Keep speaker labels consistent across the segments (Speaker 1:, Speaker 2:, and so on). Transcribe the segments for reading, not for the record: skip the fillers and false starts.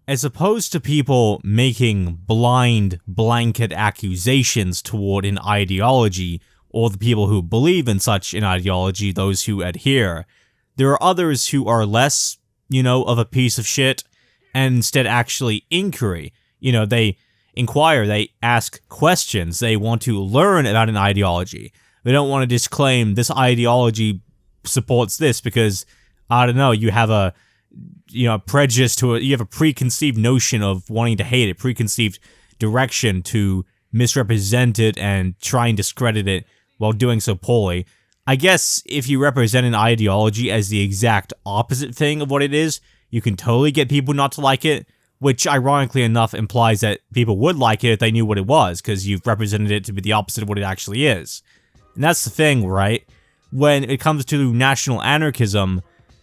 Speaker 1: as opposed to people making blind blanket accusations toward an ideology, or the people who believe in such an ideology, those who adhere, there are others who are less, of a piece of shit, and instead actually inquiry. They inquire, they ask questions, they want to learn about an ideology. They don't want to disclaim this ideology supports this because, I don't know, you have a prejudice you have a preconceived notion of wanting to hate it, preconceived direction to misrepresent it and try and discredit it while doing so poorly. I guess if you represent an ideology as the exact opposite thing of what it is, you can totally get people not to like it, which ironically enough implies that people would like it if they knew what it was, because you've represented it to be the opposite of what it actually is. And that's the thing, right? When it comes to national anarchism,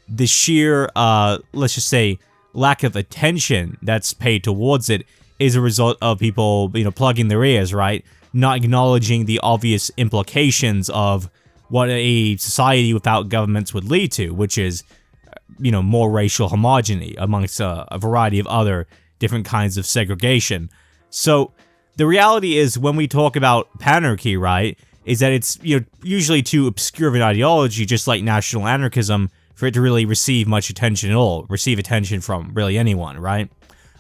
Speaker 1: the sheer, let's just say, lack of attention that's paid towards it is a result of people, plugging their ears, right? Not acknowledging the obvious implications of what a society without governments would lead to, which is, more racial homogeny amongst a variety of other different kinds of segregation. So the reality is, when we talk about panarchy, right, is that it's, usually too obscure of an ideology, just like national anarchism, for it to really receive much attention at all, receive attention from really anyone, right?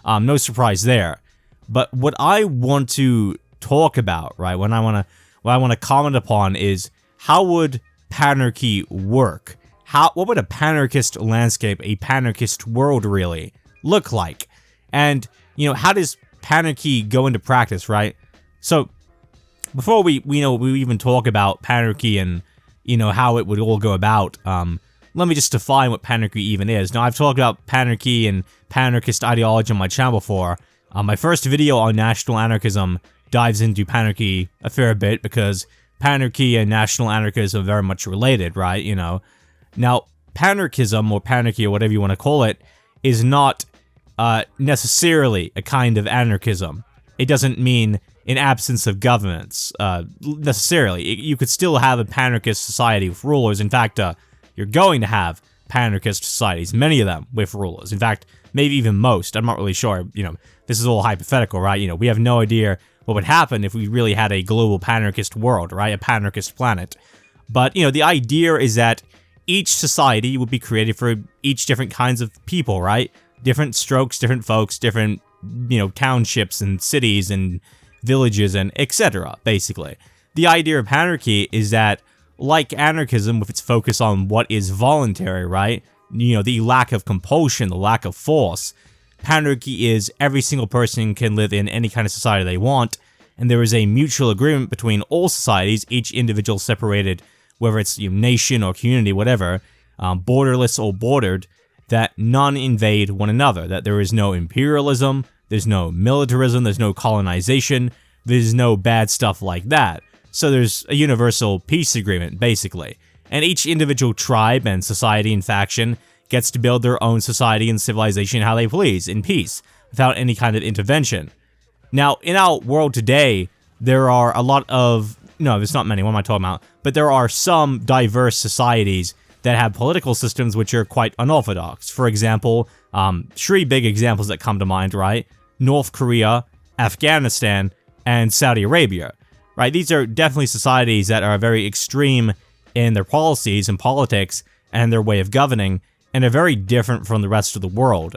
Speaker 1: No surprise there. But what I want to talk about, right, what I want to comment upon is, how would panarchy work? What would a panarchist landscape, a panarchist world really look like? And, how does panarchy go into practice, right? So, before we even talk about panarchy and, how it would all go about, let me just define what panarchy even is. Now, I've talked about panarchy and panarchist ideology on my channel before. My first video on national anarchism dives into panarchy a fair bit, because panarchy and national anarchism are very much related, right? Now, panarchism, or panarchy, or whatever you want to call it, is not necessarily a kind of anarchism. It doesn't mean an absence of governments, necessarily. You could still have a panarchist society with rulers. In fact, you're going to have panarchist societies, many of them with rulers. In fact, maybe even most. I'm not really sure. This is all hypothetical, right? We have no idea what would happen if we really had a global panarchist world, right? A panarchist planet. But, the idea is that each society would be created for each different kinds of people, right? Different strokes, different folks, different, townships and cities and villages and etc., basically. The idea of panarchy is that, like anarchism, with its focus on what is voluntary, right? The lack of compulsion, the lack of force. Panarchy is every single person can live in any kind of society they want, and there is a mutual agreement between all societies, each individual separated, whether it's nation or community, whatever, borderless or bordered, that none invade one another, that there is no imperialism, there's no militarism, there's no colonization, there's no bad stuff like that. So there's a universal peace agreement, basically. And each individual tribe and society and faction gets to build their own society and civilization how they please, in peace, without any kind of intervention. Now, in our world today, there are a lot of... No, there's not many, what am I talking about? But there are some diverse societies that have political systems which are quite unorthodox. For example, three big examples that come to mind, right? North Korea, Afghanistan, and Saudi Arabia. Right, these are definitely societies that are very extreme in their policies and politics and their way of governing, and are very different from the rest of the world,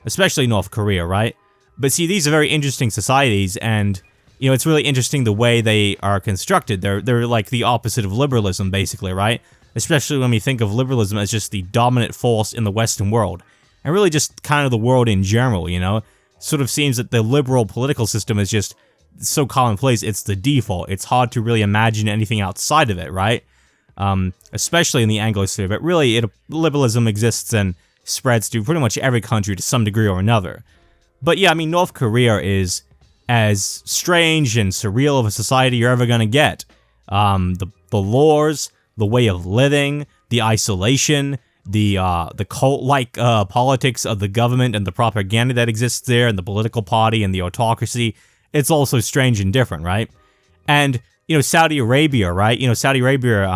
Speaker 1: especially North Korea, right? But see, these are very interesting societies, and, it's really interesting the way they are constructed. They're like the opposite of liberalism, basically, right? Especially when we think of liberalism as just the dominant force in the Western world, and really just kind of the world in general, Sort of seems that the liberal political system is just so commonplace, it's the default. It's hard to really imagine anything outside of it, right? Especially in the Anglosphere, but really, liberalism exists and spreads to pretty much every country to some degree or another. But yeah, North Korea is as strange and surreal of a society you're ever gonna get. The laws, the way of living, the isolation, the cult-like politics of the government and the propaganda that exists there, and the political party and the autocracy. It's also strange and different, right? And, Saudi Arabia, right? Saudi Arabia,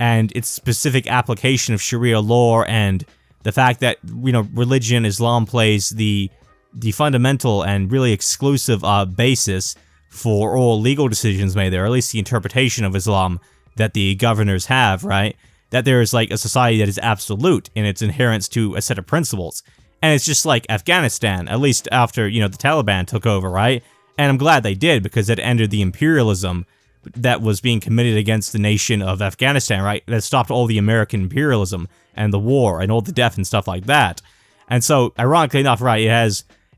Speaker 1: and its specific application of Sharia law, and the fact that, religion, Islam plays the the fundamental and really exclusive basis for all legal decisions made there, or at least the interpretation of Islam that the governors have, right? That there is like a society that is absolute in its adherence to a set of principles. And it's just like Afghanistan, at least after, the Taliban took over, right? And I'm glad they did, because it ended the imperialism that was being committed against the nation of Afghanistan, right? That stopped all the American imperialism and the war and all the death and stuff like that. And so, ironically enough, right,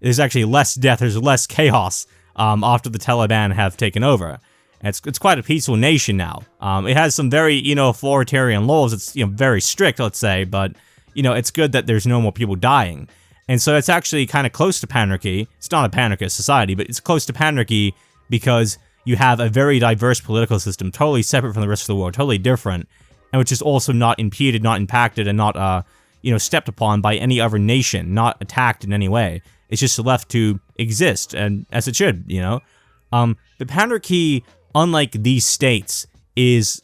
Speaker 1: there's actually less death, there's less chaos after the Taliban have taken over. And it's quite a peaceful nation now. It has some very, authoritarian laws. It's, very strict, let's say, but, it's good that there's no more people dying. And so it's actually kind of close to panarchy. It's not a panarchist society, but it's close to panarchy because you have a very diverse political system, totally separate from the rest of the world, totally different, and which is also not impeded, not impacted, and not, stepped upon by any other nation, not attacked in any way. It's just left to exist, and as it should, The panarchy, unlike these states, is,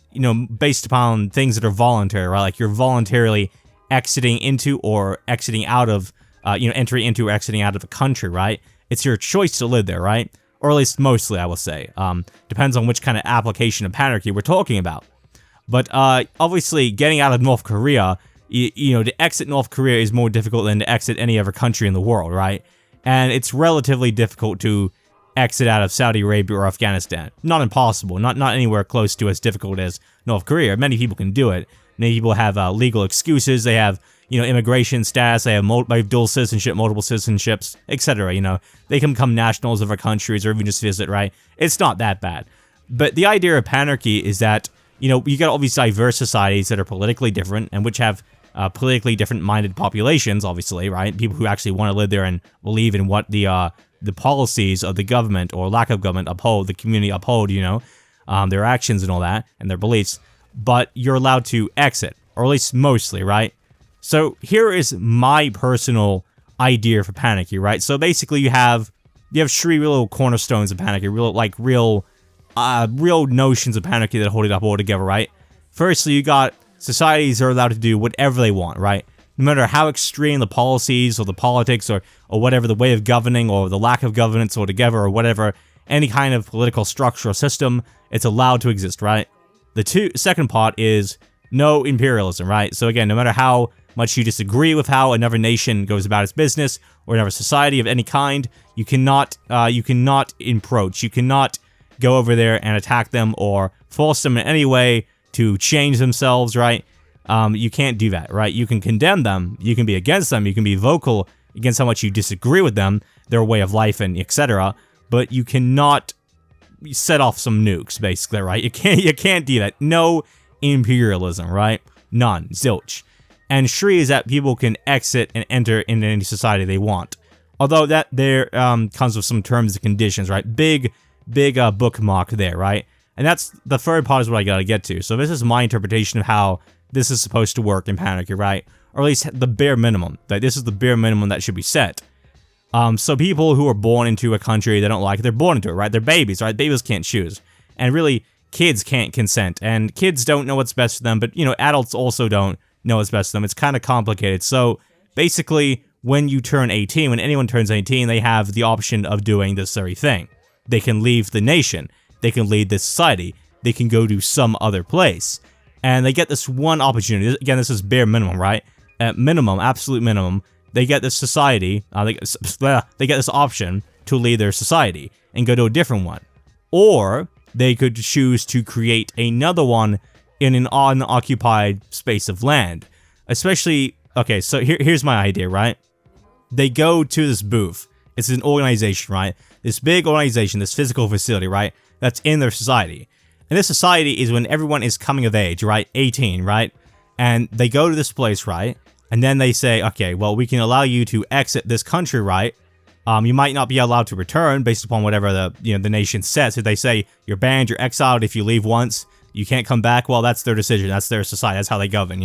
Speaker 1: based upon things that are voluntary, right? Like you're voluntarily exiting into or exiting out of, entering into or exiting out of a country, right? It's your choice to live there, right? Or at least mostly, I will say. Depends on which kind of application of panarchy we're talking about. But obviously, getting out of North Korea, to exit North Korea is more difficult than to exit any other country in the world, right? And it's relatively difficult to exit out of Saudi Arabia or Afghanistan. Not impossible, not anywhere close to as difficult as North Korea. Many people can do it. Many people have legal excuses. They have, immigration status. They have dual citizenship, multiple citizenships, etc. They can become nationals of our countries or even just visit, right? It's not that bad. But the idea of panarchy is that, you got all these diverse societies that are politically different and which have politically different-minded populations, obviously, right? People who actually want to live there and believe in what the policies of the government or lack of government uphold, the community uphold, their actions and all that, and their beliefs. But you're allowed to exit, or at least mostly, right? So here is my personal idea for panarchy, right? So basically you have three real cornerstones of panarchy, real notions of panarchy that hold it up all together, right? Firstly, you got societies are allowed to do whatever they want, right? No matter how extreme the policies or the politics or whatever the way of governing or the lack of governance altogether or whatever, any kind of political structure or system, it's allowed to exist, right? The second part is no imperialism, right? So again, no matter how much you disagree with how another nation goes about its business or another society of any kind, you cannot encroach. You cannot go over there and attack them or force them in any way to change themselves, right? You can't do that, right? You can condemn them, you can be against them, you can be vocal against how much you disagree with them, their way of life and etc., but you cannot set off some nukes, basically, right? You can't do that. No imperialism, right? None. Zilch. And Shri is that people can exit and enter into any society they want. Although that there comes with some terms and conditions, right? Big bookmark there, right? And that's the third part is what I gotta get to. So this is my interpretation of how this is supposed to work in panarchy, right? Or at least the bare minimum. That this is the bare minimum that should be set. So people who are born into a country they don't like, they're born into it, right? They're babies, right? Babies can't choose. And really, kids can't consent. And kids don't know what's best for them, but, adults also don't know what's best for them. It's kind of complicated. So basically, when you turn 18, when anyone turns 18, they have the option of doing this very thing. They can leave the nation. They can leave this society. They can go to some other place. And they get this one opportunity. Again, this is bare minimum, right? At minimum, absolute minimum, they get this society, they get this option to leave their society and go to a different one. Or they could choose to create another one in an unoccupied space of land. Especially, okay, so here's my idea, right? They go to this booth. It's an organization, right? This big organization, this physical facility, right? That's in their society. And this society is when everyone is coming of age, right? 18, right? And they go to this place, right? And then they say, okay, well, we can allow you to exit this country, right? You might not be allowed to return based upon whatever the nation says. If they say you're banned, you're exiled if you leave once, you can't come back, well, that's their decision. That's their society. That's how they govern,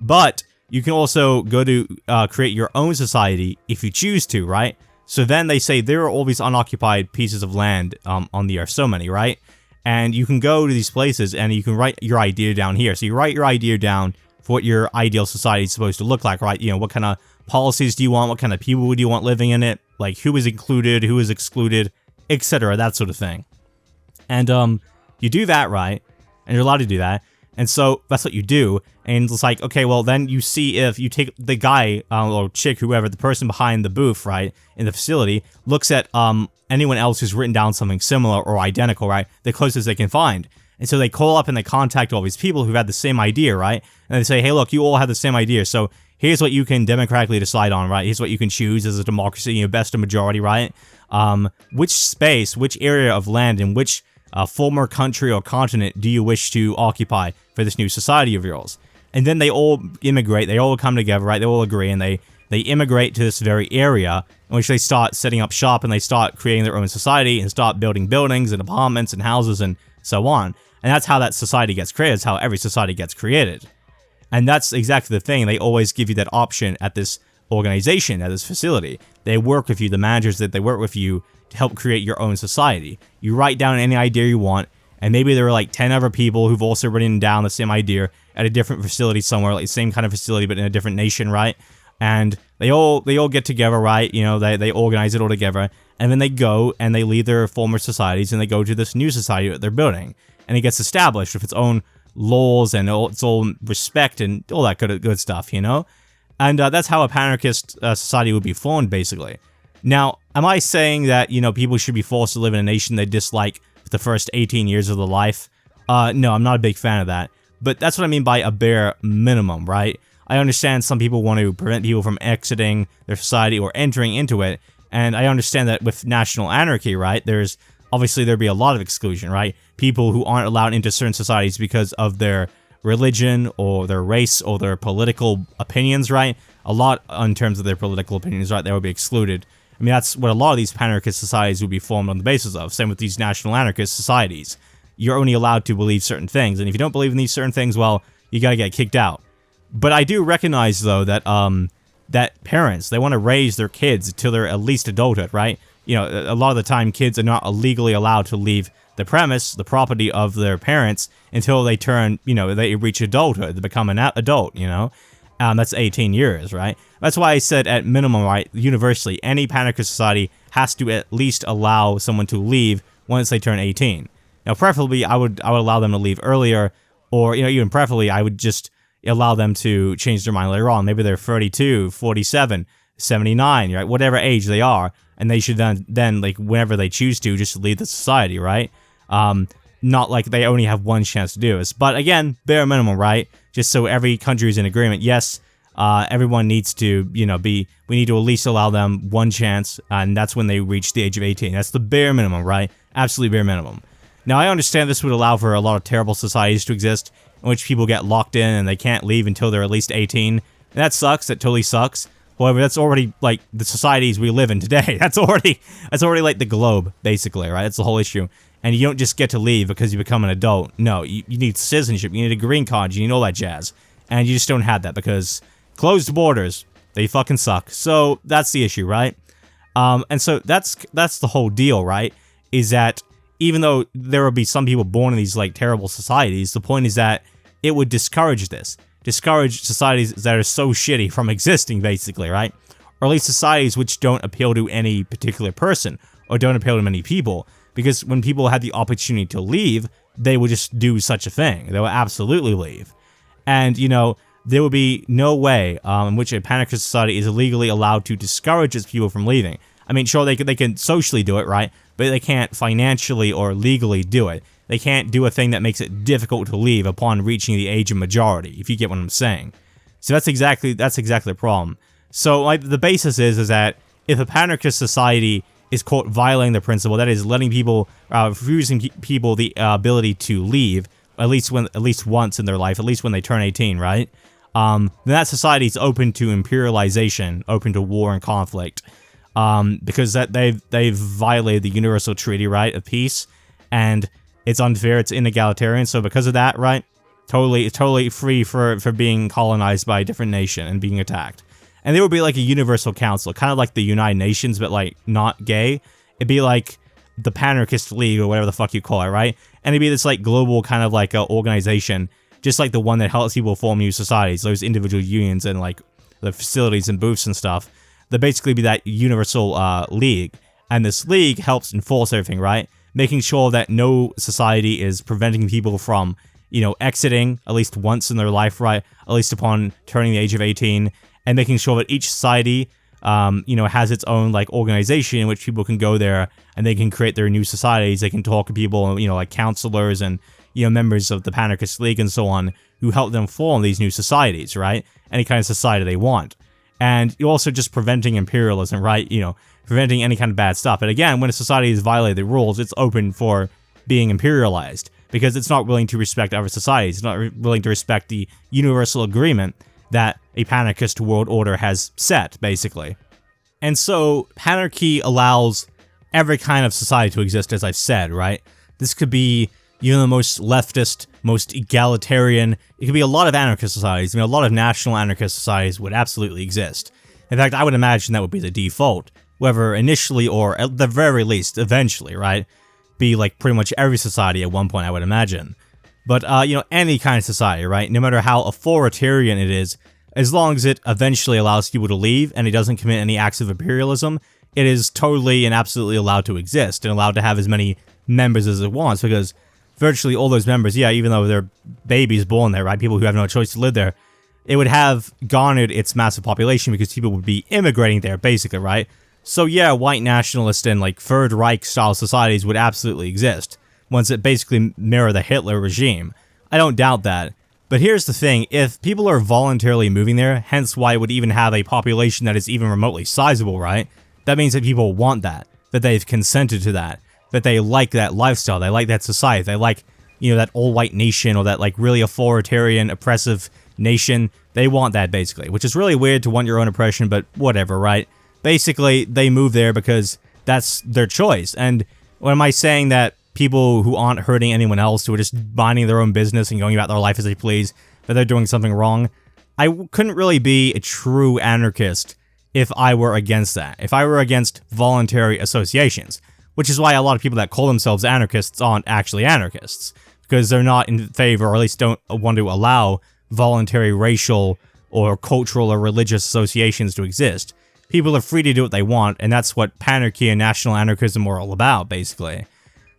Speaker 1: But you can also go to create your own society if you choose to, right? So then they say there are all these unoccupied pieces of land on the earth, so many, right? And you can go to these places and you can write your idea down here. So you write your idea down for what your ideal society is supposed to look like, right? What kind of policies do you want, what kind of people do you want living in it, like who is included, who is excluded, etc., that sort of thing. And you do that, right? And you're allowed to do that. And so that's what you do. And it's like, okay, well, then you see if you take the guy or chick, whoever, the person behind the booth, right, in the facility, looks at anyone else who's written down something similar or identical, right, the closest they can find. And so they call up and they contact all these people who've had the same idea, right? And they say, hey, look, you all have the same idea. So here's what you can democratically decide on, right? Here's what you can choose as a democracy, you know, best of majority, right? Which space, which area of land, and which former country or continent do you wish to occupy for this new society of yours? And then they all immigrate, they all come together, right? They all agree, and they immigrate to this very area in which they start setting up shop, and they start creating their own society and start building buildings and apartments and houses and so on. And that's how that society gets created. It's how every society gets created. And that's exactly the thing. They always give you that option at this organization, at this facility. They work with you, the managers that they work with you, to help create your own society. You write down any idea you want, and maybe there are like 10 other people who've also written down the same idea at a different facility somewhere, like the same kind of facility but in a different nation, right? And they all get together, right? You know, they organize it all together, and then they go and they leave their former societies and they go to this new society that they're building, and it gets established with its own laws and its own respect and all that good stuff, you know? And that's how a panarchist society would be formed, basically. Now, am I saying that, you know, people should be forced to live in a nation they dislike for the first 18 years of their life? No, I'm not a big fan of that. But that's what I mean by a bare minimum, right? I understand some people want to prevent people from exiting their society or entering into it, and I understand that with national anarchy, right, there'd be a lot of exclusion, right? People who aren't allowed into certain societies because of their religion or their race or their political opinions, right? A lot in terms of their political opinions, right, they would be excluded. I mean, that's what a lot of these panarchist societies would be formed on the basis of. Same with these national anarchist societies. You're only allowed to believe certain things, and if you don't believe in these certain things, well, you gotta get kicked out. But I do recognize, though, that that parents, they want to raise their kids till they're at least adulthood, right? You know, a lot of the time, kids are not legally allowed to leave the premise, the property of their parents, until they turn, you know, they reach adulthood, they become an adult, you know? That's 18 years, right? That's why I said at minimum, right, universally, any panarchist society has to at least allow someone to leave once they turn 18. Now, preferably, I would allow them to leave earlier, or, you know, even preferably, I would just allow them to change their mind later on. Maybe they're 32, 47, 79, right? Whatever age they are, and they should then like, whenever they choose to, just leave the society, right? Not like they only have one chance to do this. But again, bare minimum, right? Just so every country is in agreement. Yes, everyone needs to, you know, we need to at least allow them one chance, and that's when they reach the age of 18. That's the bare minimum, right? Absolutely bare minimum. Now, I understand this would allow for a lot of terrible societies to exist, in which people get locked in and they can't leave until they're at least 18. And that sucks. That totally sucks. However, that's already, like, the societies we live in today. That's already like the globe, basically, right? That's the whole issue. And you don't just get to leave because you become an adult. No, you need citizenship, you need a green card, you need all that jazz. And you just don't have that because closed borders, they fucking suck. So that's the issue, right? And so that's the whole deal, right? Is that even though there will be some people born in these, like, terrible societies, the point is that it would discourage this. Discourage societies that are so shitty from existing, basically, right? Or at least societies which don't appeal to any particular person or don't appeal to many people. Because when people had the opportunity to leave, they would just do such a thing. They would absolutely leave. And, you know, there would be no way in which a panarchist society is legally allowed to discourage its people from leaving. I mean, sure, they can socially do it, right? But they can't financially or legally do it. They can't do a thing that makes it difficult to leave upon reaching the age of majority, if you get what I'm saying. So that's exactly the problem. So, like, the basis is that if a panarchist society is caught violating the principle, that is, letting people, refusing people the ability to leave, at least once in their life, at least when they turn 18, right? Then that society is open to imperialization, open to war and conflict, because that they've violated the universal treaty, right, of peace, and it's unfair, it's inegalitarian. So because of that, right, it's totally free for being colonized by a different nation and being attacked. And there would be like a universal council, kind of like the United Nations, but like not gay. It'd be like the Panarchist League or whatever the fuck you call it, right? And it'd be this like global kind of like organization, just like the one that helps people form new societies, those individual unions and like the facilities and booths and stuff. There'll basically be that universal league. And this league helps enforce everything, right? Making sure that no society is preventing people from, exiting at least once in their life, right? At least upon turning the age of 18. And making sure that each society, has its own, like, organization in which people can go there and they can create their new societies. They can talk to people, like counselors and, members of the Panarchist League and so on, who help them form these new societies, right? Any kind of society they want. And you're also just preventing imperialism, right? Preventing any kind of bad stuff. And again, when a society has violated the rules, it's open for being imperialized because it's not willing to respect other societies. It's not willing to respect the universal agreement that a panarchist world order has set, basically. And so, panarchy allows every kind of society to exist, as I've said, right? This could be, the most leftist, most egalitarian. It could be a lot of anarchist societies. A lot of national anarchist societies would absolutely exist. In fact, I would imagine that would be the default, whether initially or at the very least, eventually, right? Be like pretty much every society at one point, I would imagine. But, any kind of society, right? No matter how authoritarian it is, as long as it eventually allows people to leave and it doesn't commit any acts of imperialism, it is totally and absolutely allowed to exist and allowed to have as many members as it wants, because virtually all those members, even though they're babies born there, right? People who have no choice to live there, it would have garnered its massive population because people would be immigrating there, basically, right? So white nationalist and like Third Reich style societies would absolutely exist, ones that basically mirror the Hitler regime. I don't doubt that. But here's the thing, if people are voluntarily moving there, hence why it would even have a population that is even remotely sizable, right? That means that people want that they've consented to that they like that lifestyle, they like that society, they like, that all-white nation or that like really authoritarian, oppressive nation. They want that, basically, which is really weird to want your own oppression, but whatever, right? Basically, they move there because that's their choice. And when am I saying that people who aren't hurting anyone else, who are just minding their own business and going about their life as they please, that they're doing something wrong? I couldn't really be a true anarchist if I were against that. If I were against voluntary associations, which is why a lot of people that call themselves anarchists aren't actually anarchists, because they're not in favor, or at least don't want to allow voluntary racial or cultural or religious associations to exist. People are free to do what they want, and that's what panarchy and national anarchism are all about, basically.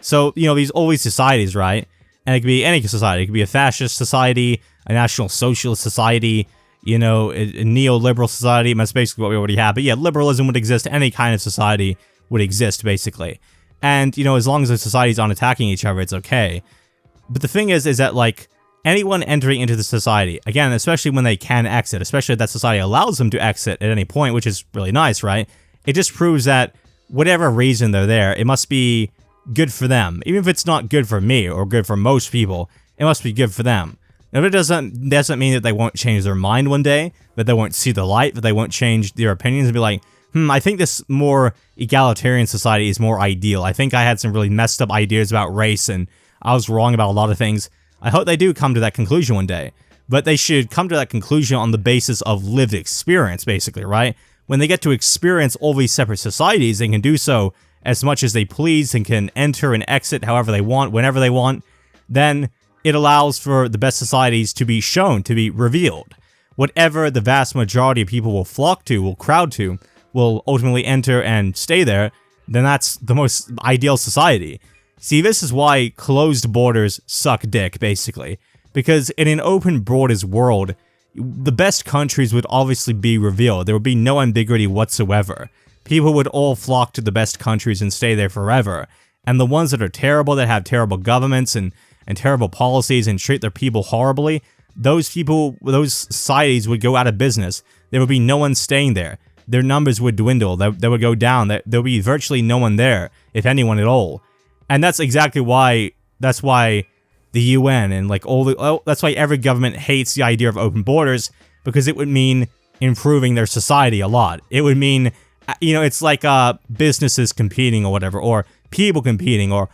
Speaker 1: So, all these societies, right? And it could be any society. It could be a fascist society, a national socialist society, a neoliberal society. That's basically what we already have. But liberalism would exist. Any kind of society would exist, basically. And, as long as the societies aren't attacking each other, it's okay. But the thing is that, like, anyone entering into the society, again, especially when they can exit, especially if that society allows them to exit at any point, which is really nice, right? It just proves that whatever reason they're there, it must be good for them. Even if it's not good for me or good for most people, it must be good for them. Now, it doesn't mean that they won't change their mind one day, that they won't see the light, that they won't change their opinions and be like, I think this more egalitarian society is more ideal. I think I had some really messed up ideas about race and I was wrong about a lot of things. I hope they do come to that conclusion one day. But they should come to that conclusion on the basis of lived experience, basically, right? When they get to experience all these separate societies, they can do so as much as they please and can enter and exit however they want, whenever they want. Then it allows for the best societies to be shown, to be revealed. Whatever the vast majority of people will flock to, will crowd to, will ultimately enter and stay there, then that's the most ideal society. See, this is why closed borders suck dick, basically. Because in an open borders world, the best countries would obviously be revealed. There would be no ambiguity whatsoever. People would all flock to the best countries and stay there forever. And the ones that are terrible, that have terrible governments and terrible policies and treat their people horribly, those societies would go out of business. There would be no one staying there. Their numbers would dwindle, they would go down, there would be virtually no one there, if anyone at all. And that's exactly why, that's why the UN and like that's why every government hates the idea of open borders, because it would mean improving their society a lot. It would mean, it's like businesses competing or whatever, or people competing, or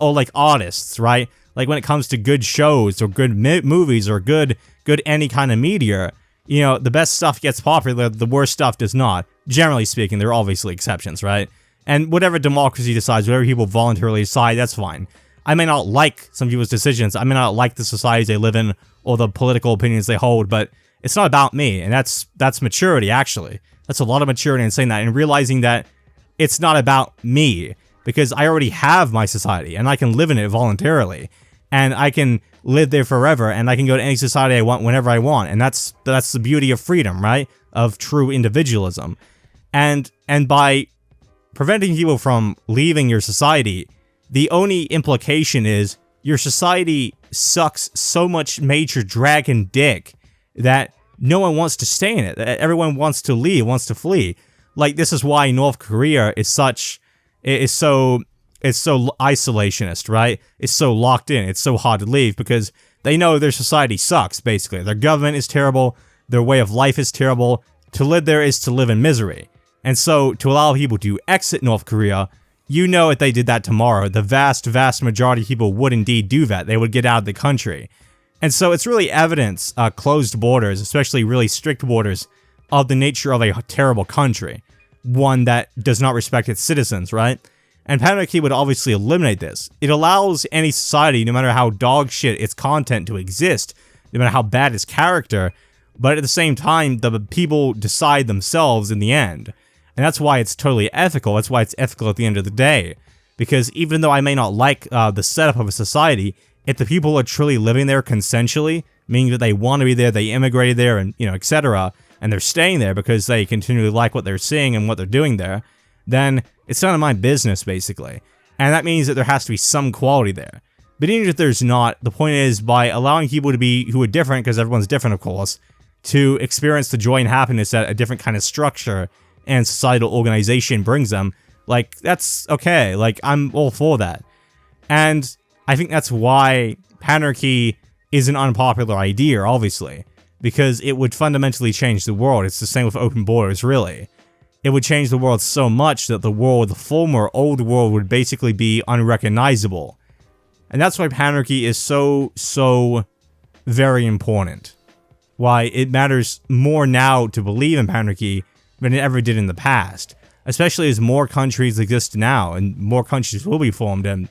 Speaker 1: like artists, right? Like when it comes to good shows or good movies or good any kind of media, the best stuff gets popular, the worst stuff does not. Generally speaking, there are obviously exceptions, right? And whatever democracy decides, whatever people voluntarily decide, that's fine. I may not like some people's decisions, I may not like the societies they live in or the political opinions they hold, but It's not about me, and that's maturity, actually. That's a lot of maturity in saying that, and realizing that it's not about me, because I already have my society, and I can live in it voluntarily, and I can live there forever, and I can go to any society I want whenever I want, and that's the beauty of freedom, right? Of true individualism. And by preventing people from leaving your society, the only implication is your society sucks so much major dragon dick that no one wants to stay in it. Everyone wants to leave, wants to flee. Like, this is why North Korea is so isolationist, right? It's so locked in. It's so hard to leave because they know their society sucks, basically. Their government is terrible. Their way of life is terrible. To live there is to live in misery. And so, to allow people to exit North Korea, you know if they did that tomorrow, the vast, vast majority of people would indeed do that. They would get out of the country. And so it's really evidence, closed borders, especially really strict borders, of the nature of a terrible country. One that does not respect its citizens, right? And Panarchy would obviously eliminate this. It allows any society, no matter how dog shit its content, to exist, no matter how bad its character, but at the same time, the people decide themselves in the end. And that's why it's totally ethical. That's why it's ethical at the end of the day. Because even though I may not like the setup of a society, if the people are truly living there consensually, meaning that they want to be there, they immigrated there, and, etc., and they're staying there because they continually like what they're seeing and what they're doing there, then it's none of my business, basically. And that means that there has to be some quality there. But even if there's not, the point is, by allowing people to be who are different, because everyone's different, of course, to experience the joy and happiness that a different kind of structure and societal organization brings them, like, that's okay. Like, I'm all for that. And I think that's why Panarchy is an unpopular idea, obviously, because it would fundamentally change the world. It's the same with open borders, really. It would change the world so much that the former old world would basically be unrecognizable. And that's why Panarchy is so very important. Why it matters more now to believe in Panarchy than it ever did in the past. Especially as more countries exist now, and more countries will be formed, and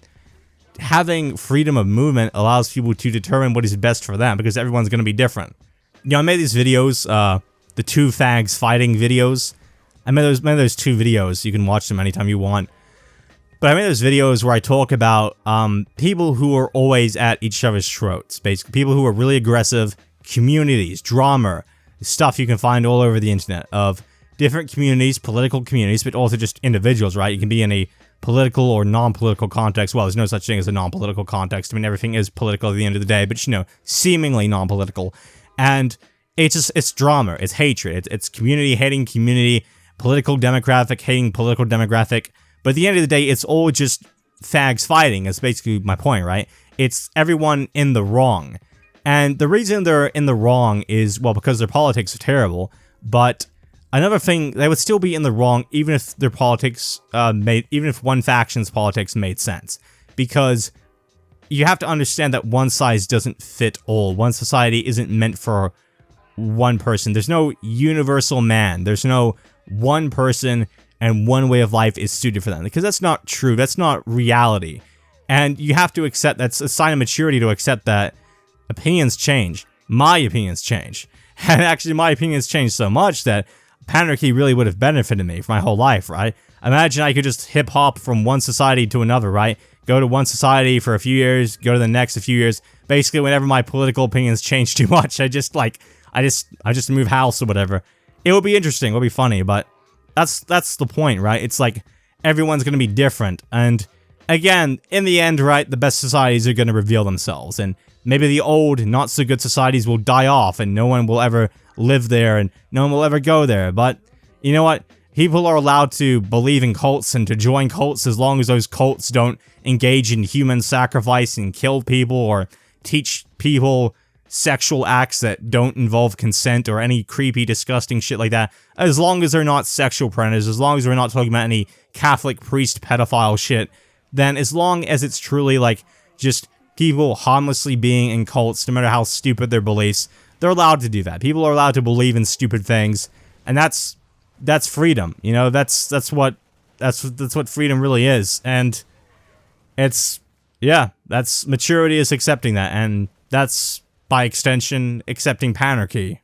Speaker 1: having freedom of movement allows people to determine what is best for them, because everyone's going to be different. I made these videos, the two fags fighting videos. I made those two videos. You can watch them anytime you want. But I made those videos where I talk about people who are always at each other's throats. Basically, people who are really aggressive, communities, drama, stuff you can find all over the internet of different communities, political communities, but also just individuals, right? You can be in a political or non-political context. Well, there's no such thing as a non-political context. I mean, everything is political at the end of the day, but, seemingly non-political. And it's drama, it's hatred, it's community hating community, political demographic hating political demographic. But at the end of the day, it's all just fags fighting. That's basically my point, right? It's everyone in the wrong. And the reason they're in the wrong is, well, because their politics are terrible. But another thing, they would still be in the wrong even if their politics even if one faction's politics made sense. Because you have to understand that one size doesn't fit all. One society isn't meant for one person. There's no universal man. There's no one person and one way of life is suited for them. Because that's not true. That's not reality. And you have to accept, that's a sign of maturity to accept that opinions change. My opinions change. And actually my opinions change so much that Panarchy really would have benefited me for my whole life, right? Imagine I could just hip-hop from one society to another, right? Go to one society for a few years, go to the next a few years. Basically, whenever my political opinions change too much, I just move house or whatever. It would be interesting, it would be funny, but that's the point, right? It's like, everyone's gonna be different, and again, in the end, right, the best societies are gonna reveal themselves, and maybe the old, not-so-good societies will die off, and no one will ever live there, and no one will ever go there, but you know what? People are allowed to believe in cults and to join cults as long as those cults don't engage in human sacrifice and kill people or teach people sexual acts that don't involve consent or any creepy, disgusting shit like that. As long as they're not sexual predators, as long as we're not talking about any Catholic priest pedophile shit, then as long as it's truly like just people harmlessly being in cults, no matter how stupid their beliefs, they're allowed to do that. People are allowed to believe in stupid things, and that's freedom. That's what freedom really is. And that's maturity, is accepting that, and that's by extension accepting Panarchy.